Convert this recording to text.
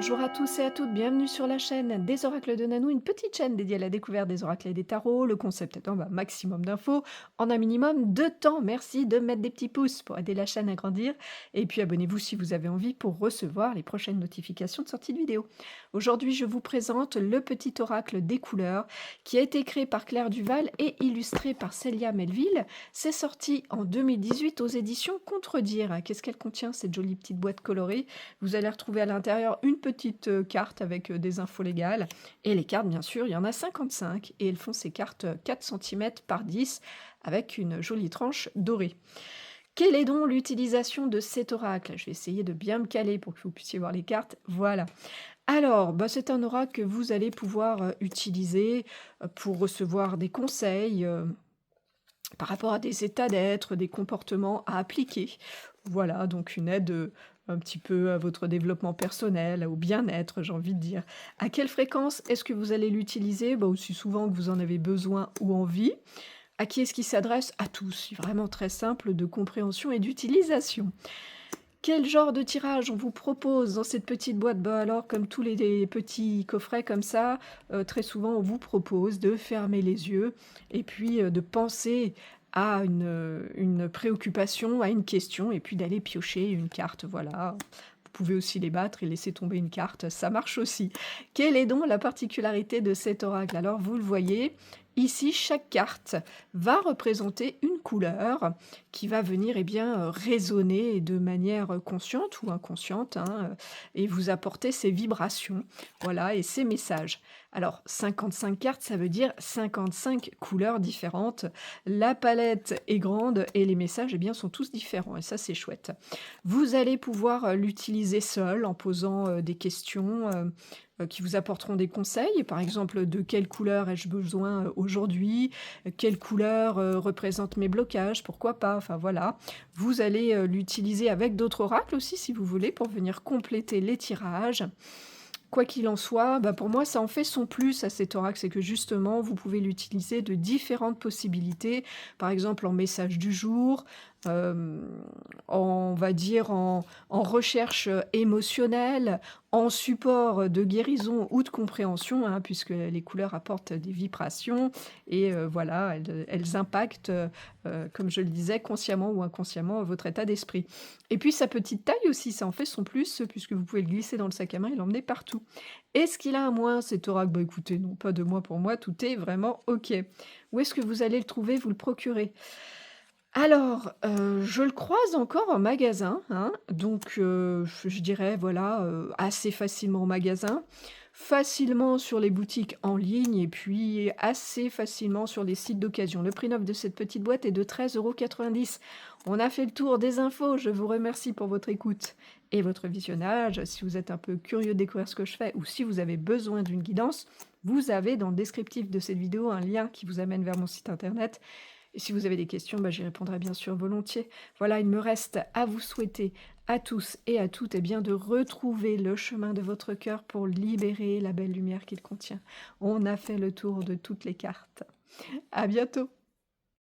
Bonjour à tous et à toutes, bienvenue sur la chaîne des oracles de Nanou, une petite chaîne dédiée à la découverte des oracles et des tarots. Le concept étant un maximum d'infos en un minimum de temps. Merci de mettre des petits pouces pour aider la chaîne à grandir. Et puis abonnez-vous si vous avez envie pour recevoir les prochaines notifications de sortie de vidéo. Aujourd'hui, je vous présente le petit oracle des couleurs qui a été créé par Claire Duval et illustré par Célia Melville. C'est sorti en 2018 aux éditions Contredire. Qu'est-ce qu'elle contient, cette jolie petite boîte colorée? Vous allez retrouver à l'intérieur une petite carte avec des infos légales. Et les cartes, bien sûr, il y en a 55. Et elles font ces cartes 4 cm par 10 avec une jolie tranche dorée. Quelle est donc l'utilisation de cet oracle? Je vais essayer de bien me caler pour que vous puissiez voir les cartes. Voilà. Alors, c'est un oracle que vous allez pouvoir utiliser pour recevoir des conseils par rapport à des états d'être, des comportements à appliquer. Voilà, donc une aide un petit peu à votre développement personnel, au bien-être, j'ai envie de dire. À quelle fréquence est-ce que vous allez l'utiliser? Aussi souvent que vous en avez besoin ou envie. À qui est-ce qu'il s'adresse? À tous. C'est vraiment très simple de compréhension et d'utilisation. Quel genre de tirage on vous propose dans cette petite boîte? Alors, comme tous les petits coffrets comme ça, très souvent, on vous propose de fermer les yeux et puis de penser à une préoccupation, à une question, et puis d'aller piocher une carte, voilà. Vous pouvez aussi les battre et laisser tomber une carte, ça marche aussi. Quelle est donc la particularité de cet oracle? Alors, vous le voyez, ici, chaque carte va représenter une couleur qui va venir résonner de manière consciente ou inconsciente, hein, et vous apporter ces vibrations, voilà, et ces messages. Alors 55 cartes, ça veut dire 55 couleurs différentes. La palette est grande et les messages, sont tous différents et ça, c'est chouette. Vous allez pouvoir, l'utiliser seul en posant, des questions, qui vous apporteront des conseils. Par exemple, de quelle couleur ai-je besoin, aujourd'hui? Quelle couleur, représente mes blocages? Pourquoi pas? Enfin voilà. Vous allez, l'utiliser avec d'autres oracles aussi si vous voulez pour venir compléter les tirages. Quoi qu'il en soit, pour moi, ça en fait son plus à cet oracle, c'est que justement, vous pouvez l'utiliser de différentes possibilités. Par exemple, en message du jour, hem, on va dire en recherche, émotionnelle, en support, de guérison ou de compréhension, hein, puisque les couleurs apportent des vibrations et voilà, elles impactent, comme je le disais, consciemment ou inconsciemment, votre état d'esprit. Et puis sa petite taille aussi, ça en fait son plus, puisque vous pouvez le glisser dans le sac à main et l'emmener partout. Est-ce qu'il a un moins cet oracle? Écoutez, non, pas de moi pour moi, tout est vraiment OK. Où est-ce que vous allez le trouver, vous le procurer? Alors, je le croise encore en magasin, hein, donc je dirais, voilà, assez facilement en magasin, facilement sur les boutiques en ligne et puis assez facilement sur les sites d'occasion. Le prix neuf de cette petite boîte est de 13,90 €. On a fait le tour des infos, je vous remercie pour votre écoute et votre visionnage. Si vous êtes un peu curieux de découvrir ce que je fais ou si vous avez besoin d'une guidance, vous avez dans le descriptif de cette vidéo un lien qui vous amène vers mon site internet et si vous avez des questions, j'y répondrai bien sûr volontiers. Voilà, il me reste à vous souhaiter à tous et à toutes de retrouver le chemin de votre cœur pour libérer la belle lumière qu'il contient. On a fait le tour de toutes les cartes. À bientôt!